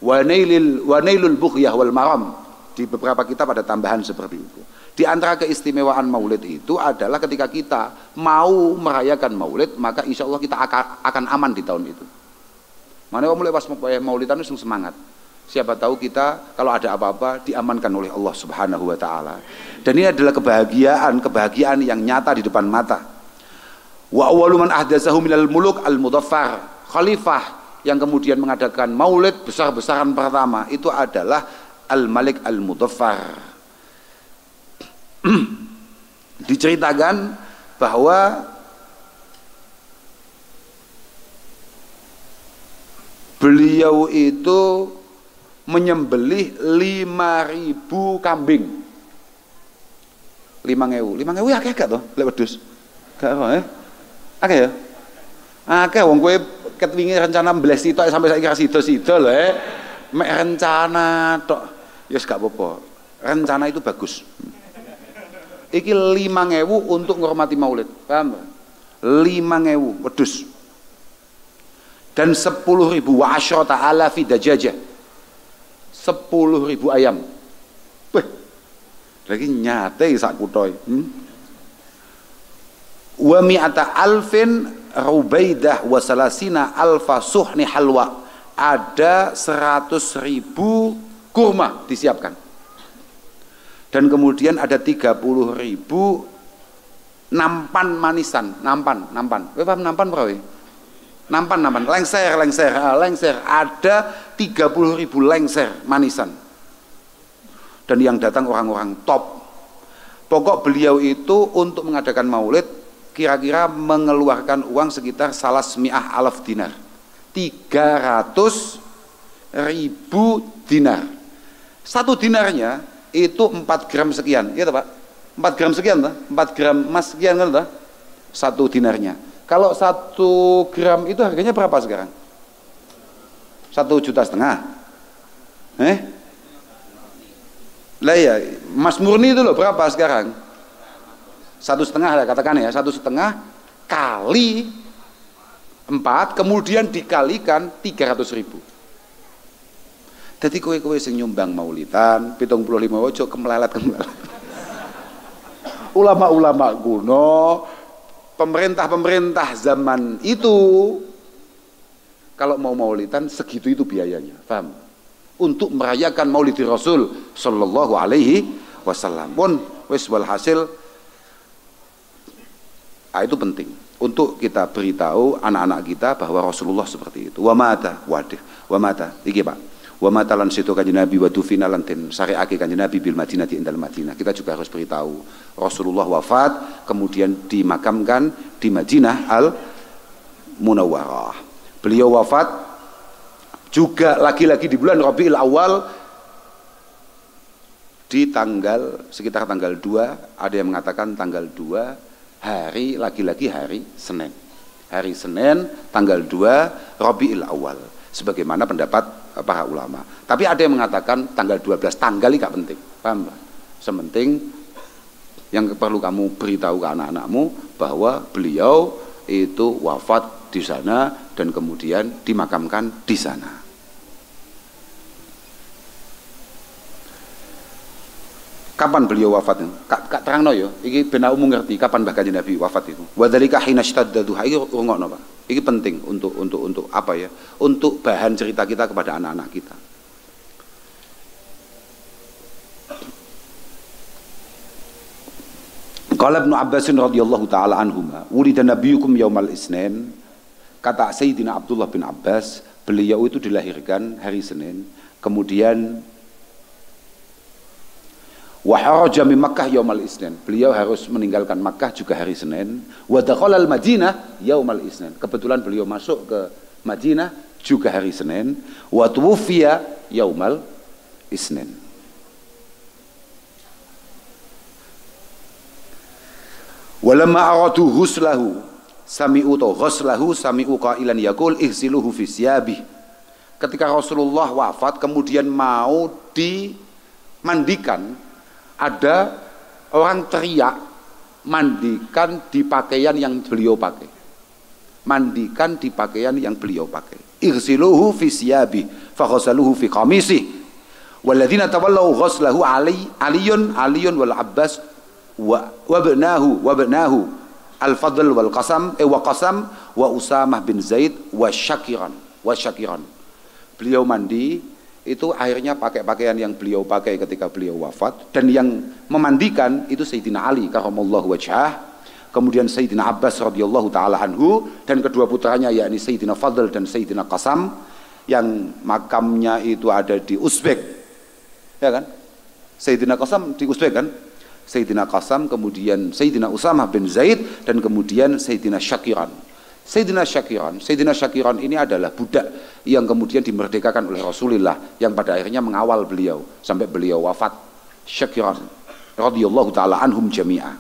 S1: wa nailul bughyah wal maram. Di beberapa kitab ada tambahan seperti itu. Di antara keistimewaan maulid itu adalah ketika kita mau merayakan maulid, maka insya Allah kita akan aman di tahun itu. Mana mulai pas maulidan itu semangat. Siapa tahu kita kalau ada apa-apa diamankan oleh Allah Subhanahu wa taala. Dan ini adalah kebahagiaan yang nyata di depan mata. Wa awwalu man ahdatsahu minal muluk al-mudaffar. Khalifah yang kemudian mengadakan maulid besar-besaran pertama itu adalah Al-Malik Al-Mudaffar. Diceritakan bahwa beliau itu menyembelih 5.000 kambing. 5.000 ya akeh gak to lek wedhus? Gak ora akeh ya? Akeh wong kowe ket wingi rencana mbles sitok sampai saiki ra sida-sida lho mek rencana tok. Ya wis gak apa-apa. Rencana itu bagus. Iki 5.000 untuk menghormati maulid. Paham? 5.000 wedhus. Dan 10.000 wa asyrata alafi dajajah. 10.000 ayam. Weh. Lagi nyate sak kuthoe. Wa mi'ata alfin rubaidah wa salasina alfa suhni halwa. Ada 100.000 kurma disiapkan. Dan kemudian ada 30.000 nampan manisan, nampan. Kowe paham nampan berapa? Nampan, lengser. Ada 30.000 lengser manisan. Dan yang datang orang-orang top. Pokok beliau itu untuk mengadakan maulid kira-kira mengeluarkan uang sekitar 300.000 dinar. 300.000 dinar. Satu dinarnya itu 4 gram sekian, iya Pak? 4 gram sekian, 4 gram emas sekian kan? Satu dinarnya. Kalau 1 gram itu harganya berapa sekarang? 1,5 juta. Lah ya, emas murni itu loh berapa sekarang? 1,5 lah katakan ya, 1,5 kali 4 kemudian dikalikan 300.000. Jadi kowe sing nyumbang maulidan 75 ojo kemelalat. Ulama-ulama kuno pemerintah-pemerintah zaman itu kalau mau maulidan segitu itu biayanya, paham? Untuk merayakan Maulidi Rasul sallallahu alaihi wasallam. Pun wis walhasil itu penting untuk kita beritahu anak-anak kita bahwa Rasulullah seperti itu. Wa mata, iki Pak. Wa mata lan situ kanjeng Nabi wa dufina lan den syari'ake kanjeng Nabi bil Madinati indal Madinah. Kita juga harus beritahu Rasulullah wafat kemudian dimakamkan di Madinah Al Munawwarah. Beliau wafat juga lagi-lagi di bulan Rabiul Awal di sekitar tanggal 2, ada yang mengatakan tanggal 2 hari, lagi-lagi hari Senin. Hari Senin tanggal 2 Rabiul Awal sebagaimana pendapat para ulama. Tapi ada yang mengatakan tanggal 12, tanggal ini gak penting. Paham? Sementing yang perlu kamu beritahu ke anak-anakmu bahwa beliau itu wafat di sana dan kemudian dimakamkan di sana. Kapan beliau wafat? Kak terangno yo, iki ben umum ngerti kapan Mbah Kanjeng Nabi wafat itu. Wa dzalika hina ishtadda duha. Iki rungokno, Pak. Iki penting untuk apa ya? Untuk bahan cerita kita kepada anak-anak kita. Qala Ibnu Abbas radhiyallahu taala anhuma, "Wulida nabiyukum yaumal isnin." Kata Sayyidina Abdullah bin Abbas, beliau itu dilahirkan hari Senin, kemudian wa haraja min Makkah yaumal isnin. Beliau harus meninggalkan Makkah juga hari Senin. Wa dakhala al-Madinah yaumal isnin. Kebetulan beliau masuk ke Madinah juga hari Senin. Wa tuwfiya yaumal isnin. Walamma aradu ghuslahu sami'u qailan yaqul ihsiluhu fi siyabi. Ketika Rasulullah wafat kemudian mau dimandikan, ada orang teriak, mandikan di pakaian yang beliau pakai. Mandikan di pakaian yang beliau pakai. Igsiluhu fi siyabi fa ghasaluhu fi qamisi. Walladzina tawallaw ghaslahu aliyun wal Abbas wa bnahu al-Fadl wal Qasam wa Usamah bin Zaid wa Syakiran. Beliau mandi itu akhirnya pakai pakaian yang beliau pakai ketika beliau wafat, dan yang memandikan itu Sayyidina Ali karramallahu wajhah, kemudian Sayyidina Abbas radhiyallahu taala anhu, dan kedua putranya yakni Sayyidina Fadl dan Sayyidina Qasam yang makamnya itu ada di Uzbek, ya kan? Sayyidina Qasam di Uzbek kan? Sayyidina Qasam, kemudian Sayyidina Usamah bin Zaid, dan kemudian Sayyidina Syakiran. Sayyidina Syakiran ini adalah budak yang kemudian dimerdekakan oleh Rasulullah yang pada akhirnya mengawal beliau sampai beliau wafat. Syakiran radhiyallahu taala anhum jami'a.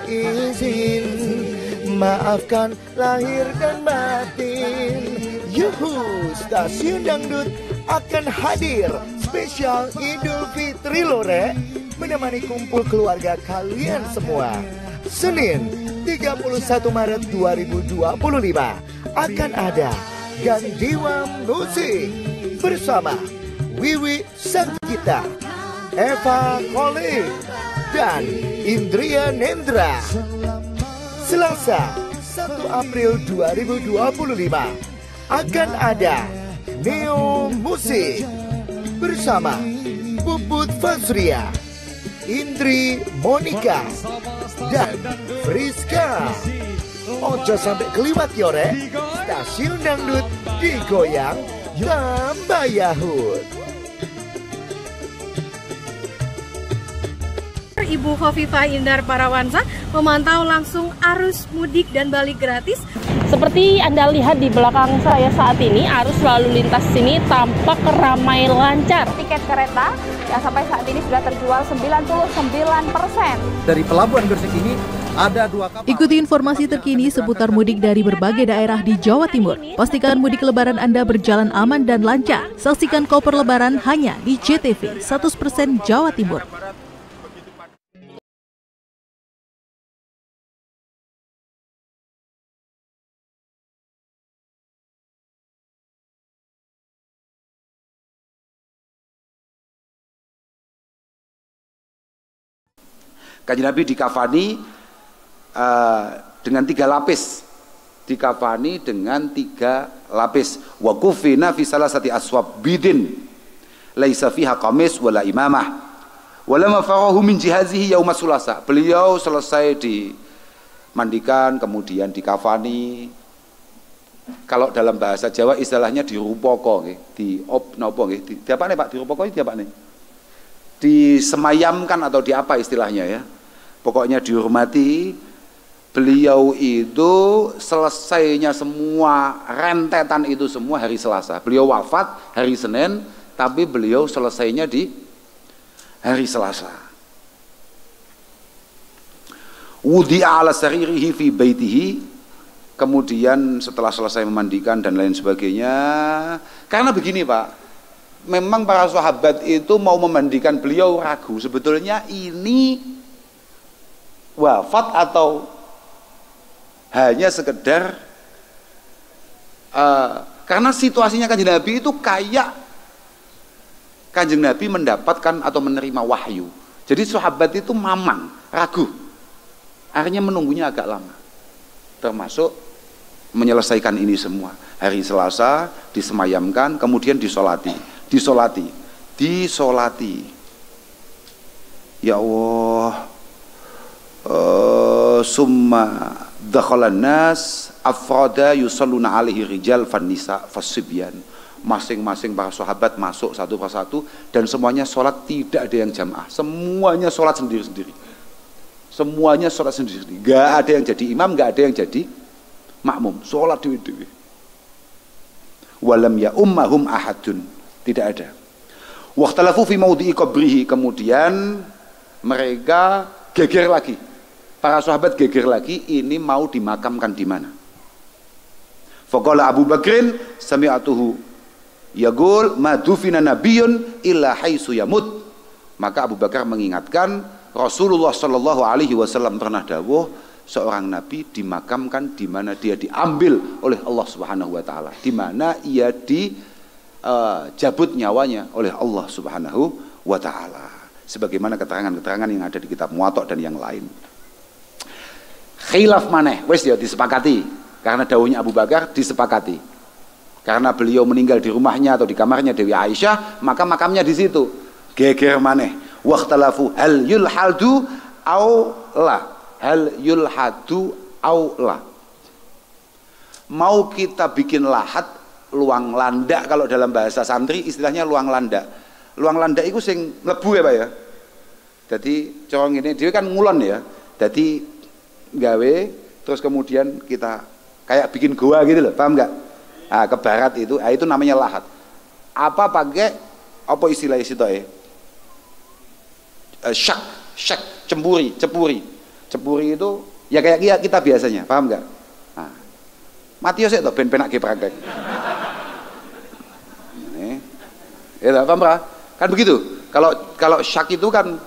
S13: Izin maafkan lahir dan batin. Yuhu, Stasiun Dangdut akan hadir spesial Idul Fitri Lore, menemani kumpul keluarga kalian semua. Senin 31 Maret 2025 akan ada Gandiwa Musik bersama Wiwi Sanggita, Eva Kolik, dan Indria Nendra. Selasa 1 April 2025 akan ada Neo Musik bersama Puput Fazria, Indri Monica, dan Friska. Ojo sampai keliwat yore, stasiun dangdut digoyang tambah yahut.
S8: Ibu Khofifah Indar Parawansa memantau langsung arus mudik dan balik gratis.
S3: Seperti Anda lihat di belakang saya saat ini, arus lalu lintas sini tampak ramai lancar.
S4: Tiket kereta yang sampai saat ini sudah terjual 99%.
S5: Dari Pelabuhan Gresik ini ada 2 kapal.
S6: Ikuti informasi terkini seputar mudik dari berbagai daerah di Jawa Timur. Pastikan mudik lebaran Anda berjalan aman dan lancar. Saksikan Koper Lebaran hanya di JTV 100% Jawa Timur.
S1: Kanjeng Nabi dikafani dengan 3 lapis, dikafani dengan 3 lapis. Wa kufina fi salasati aswab bidin laisa fiha qamis wala imamah wala mafarahu min jihazihi yauma sulasa. Beliau selesai dimandikan, kemudian dikafani. Kalau dalam bahasa Jawa istilahnya dirupoko nggih, napa nggih? Diapane Pak? Dirupoko iki diapane? Disemayamkan atau di apa istilahnya ya, pokoknya dihormati. Beliau itu selesainya semua rentetan itu semua hari Selasa. Beliau wafat hari Senin, tapi beliau selesainya di hari Selasa. Wudi'a ala saririhi fi baitihi, kemudian setelah selesai memandikan dan lain sebagainya. Karena begini Pak, memang para sahabat itu mau memandikan beliau ragu, sebetulnya ini wafat atau hanya sekedar karena situasinya Kanjeng Nabi itu kayak Kanjeng Nabi mendapatkan atau menerima wahyu. Jadi sahabat itu mamang, ragu, akhirnya menunggunya agak lama, termasuk menyelesaikan ini semua. Hari Selasa disemayamkan, kemudian disolati. Ya Allah, summa dakhalan nas afrada yusalluna alaihi rijal fan nisa fasibyan. Masing-masing para sahabat masuk satu persatu dan semuanya sholat, tidak ada yang jamaah, semuanya sholat sendiri-sendiri. Semuanya sholat sendiri-sendiri. Gak ada yang jadi imam, gak ada yang jadi makmum, sholat dewi-dewi. Walam ya ummahum ahadun, tidak ada. Waqtalafu fi maudhi'i qabrihi, kemudian mereka geger lagi. Para sahabat geger lagi, ini mau dimakamkan di mana? Faqala Abu Bakrin sami'atuhu yaqul ma dufina nabiyyun illa haitsu yamut. Maka Abu Bakar mengingatkan Rasulullah sallallahu alaihi wasallam pernah dawuh, seorang nabi dimakamkan di mana dia diambil oleh Allah Subhanahu wa taala, di mana ia dicabut nyawanya oleh Allah Subhanahu wa taala. Sebagaimana keterangan-keterangan yang ada di kitab Muwatta dan yang lain. Khilaf maneh wis ya disepakati, karena dawuhnya Abu Bakar disepakati. Karena beliau meninggal di rumahnya atau di kamarnya Dewi Aisyah, maka makamnya di situ. Geger maneh. Waqtalafu hal yulhadu au la. Hal yulhadu au la. Mau kita bikin lahat, luang landak, kalau dalam bahasa santri istilahnya luang landak. Luang landak itu sing mlebu ya Pak ya. Jadi corong ini dia kan ngulon ya. Jadi gawe terus kemudian kita kayak bikin goa gitu loh, paham nggak? Nah, ke barat itu namanya lahat. Apa pakai apa istilah itu syak, cepuri itu ya kayak kita biasanya, paham nggak? Nah, mati sih tuh ben penak ge praktek. Nih, ya paham lah? Kan begitu. Kalau syak itu kan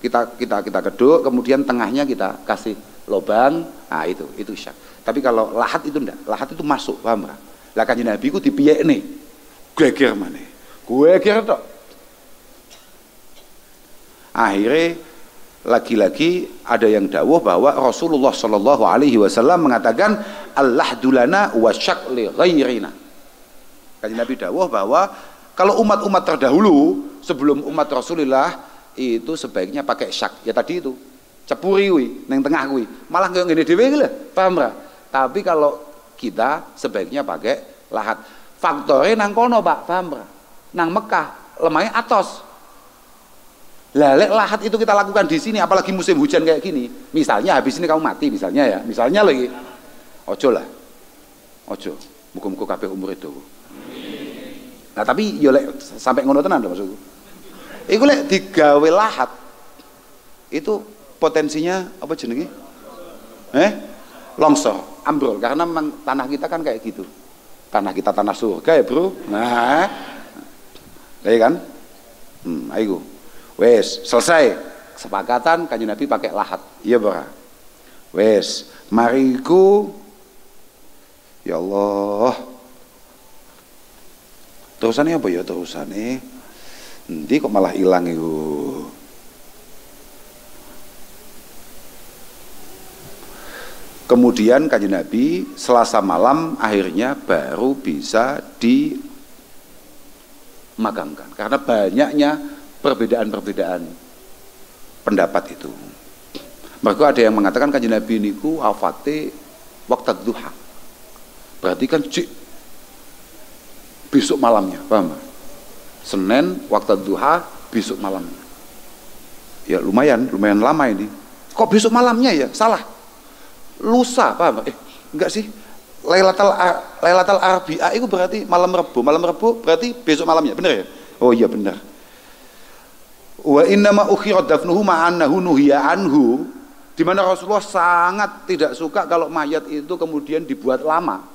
S1: kita keduk, kemudian tengahnya kita kasih lubang, nah itu syak. Tapi kalau lahat itu enggak, lahat itu masuk, paham nggak? Lah Kanjeng Nabi ku dipiyekne, geger maneh, geger tok. Akhirnya lagi-lagi ada yang dawuh bahwa Rasulullah Shallallahu Alaihi Wasallam mengatakan al-lahdulana wa syak li ghairina. Kanjeng Nabi dawuh bahwa kalau umat-umat terdahulu sebelum umat Rasulullah itu sebaiknya pakai syak. Ya tadi itu cepuri kuwi neng tengah kuwi. Malah kaya ngene dhewe iki lho, paham ra? Tapi kalau kita sebaiknya pakai lahat. Faktore nang kono, Pak, paham ra? Nang Mekah lemahnya atos. Lek lahat itu kita lakukan di sini, apalagi musim hujan kayak gini. Misalnya habis ini kamu mati, misalnya ya, misalnya lagi. Ojo lah, ojo. Muga-muga kabeh umur itu. Nah tapi yo lek sampai ngono tenan lho maksudku. Iku lek digawe lahat itu potensinya apa jenenge? Longsor, ambrol karena memang tanah kita kan kayak gitu. Tanah kita tanah surga ya, Bro. Nah. Ya kan? Ayo. Wes, selesai kesepakatan Kanjeng Nabi pakai lahat. Iya, Bro. Wes, mariku ya Allah. Terusannya apa ya terusannya? Nanti kok malah hilang itu. Kemudian Kanjeng Nabi Selasa malam akhirnya baru bisa dimakamkan karena banyaknya perbedaan-perbedaan pendapat itu. Mereka ada yang mengatakan Kanjeng Nabi niku wafate waktu duha. Berarti kan besok malamnya, paham? Senin waktu duha, besok malamnya. Ya lumayan lama ini. Kok besok malamnya ya? Salah. Lusa, paham? Enggak sih. Lailatul Arbi'a itu berarti malam Rabu. Malam Rabu berarti besok malamnya, benar ya? Oh iya benar. Wa innama ukhirat dafnuhu ma'annahu nuhiya anhu, di mana Rasulullah sangat tidak suka kalau mayat itu kemudian dibuat lama.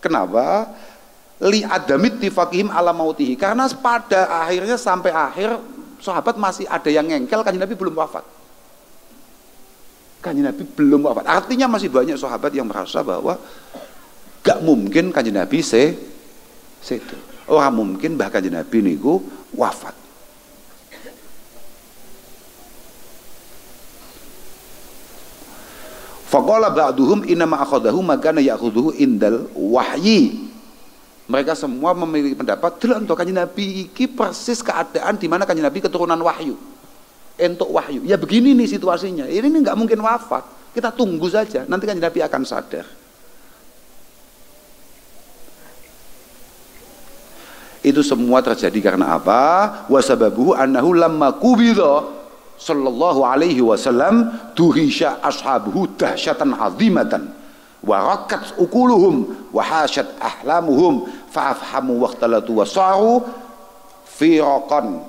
S1: Kenapa? Li adamit tifaqihim ala mautihi, karena pada akhirnya sampai akhir sahabat masih ada yang ngengkel Kanjeng Nabi belum wafat. Kanjeng Nabi belum wafat. Artinya masih banyak sahabat yang merasa bahwa gak mungkin Kanjeng Nabi sedo. Orang mungkin bahkan Kanjeng Nabi niku wafat. Faqala ba'duhum innama akhadahu magana ya'khudhuhu indal wahyi. Mereka semua memiliki pendapat delok Kanjeng Nabi iki persis keadaan di mana Kanjeng Nabi keturunan wahyu. Entuk wahyu. Ya begini nih situasinya. Ini nggak mungkin wafat. Kita tunggu saja. Nanti Kanjeng Nabi akan sadar. Itu semua terjadi karena apa? Wasababuhu annahu lamma qubidha sallallahu alaihi wasallam tuhisha ashabuhu dahsyatan azimatan wa rakat ukuluhum wa hasyat ahlamuhum fa'afhamu waqtalatu wa sa'u firaqan.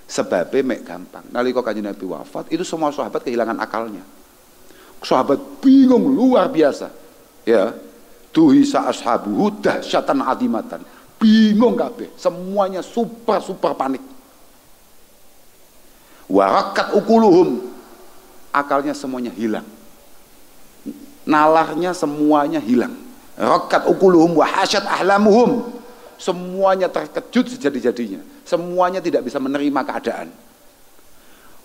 S1: Sebabnya mek gampang. Nalika Kanjeng Nabi wafat, itu semua sahabat kehilangan akalnya. Sahabat bingung luar biasa. Ya. Tuhisa ashabuhu dahsyatan azimatan. Bingung kabeh, semuanya super panik. Warakat ukuluhum, akalnya semuanya hilang, nalarnya semuanya hilang. Rakat ukuluhum wa hasyat ahlamuhum, semuanya terkejut sejadi-jadinya, semuanya tidak bisa menerima keadaan.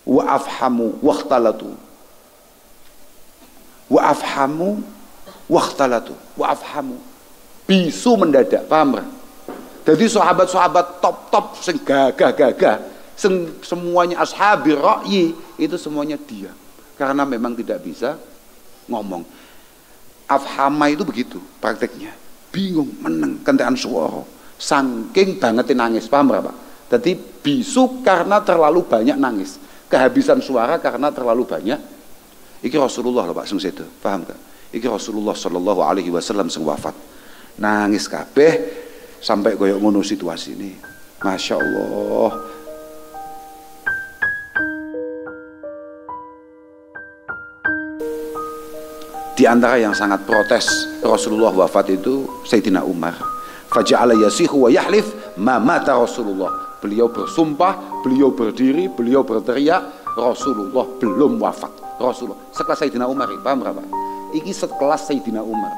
S1: Wa afhamu wakhtalatu, wa afhamu wakhtalatu, wa afhamu, bisu mendadak, paham? Jadi sahabat-sahabat top sing gagah semuanya ashabi ra'yi itu semuanya diam karena memang tidak bisa ngomong. Afhama itu begitu prakteknya, bingung meneng kentekan suara saking banget nangis, paham Pak? Jadi bisu karena terlalu banyak nangis, kehabisan suara karena terlalu banyak. Iki Rasulullah lho Pak sing sedo, paham gak? Iki Rasulullah sallallahu alaihi wasallam sing wafat, nangis kabeh sampai koyo ngono situasi ini. Masya Allah. Di antara yang sangat protes Rasulullah wafat itu Sayyidina Umar. Faja'ala yasihu wa yahlif ma mata Rasulullah. Beliau bersumpah, beliau berdiri, beliau berteriak, Rasulullah belum wafat. Rasulullah sekelas Sayyidina Umar, paham berapa? Iki sekelas Sayyidina Umar.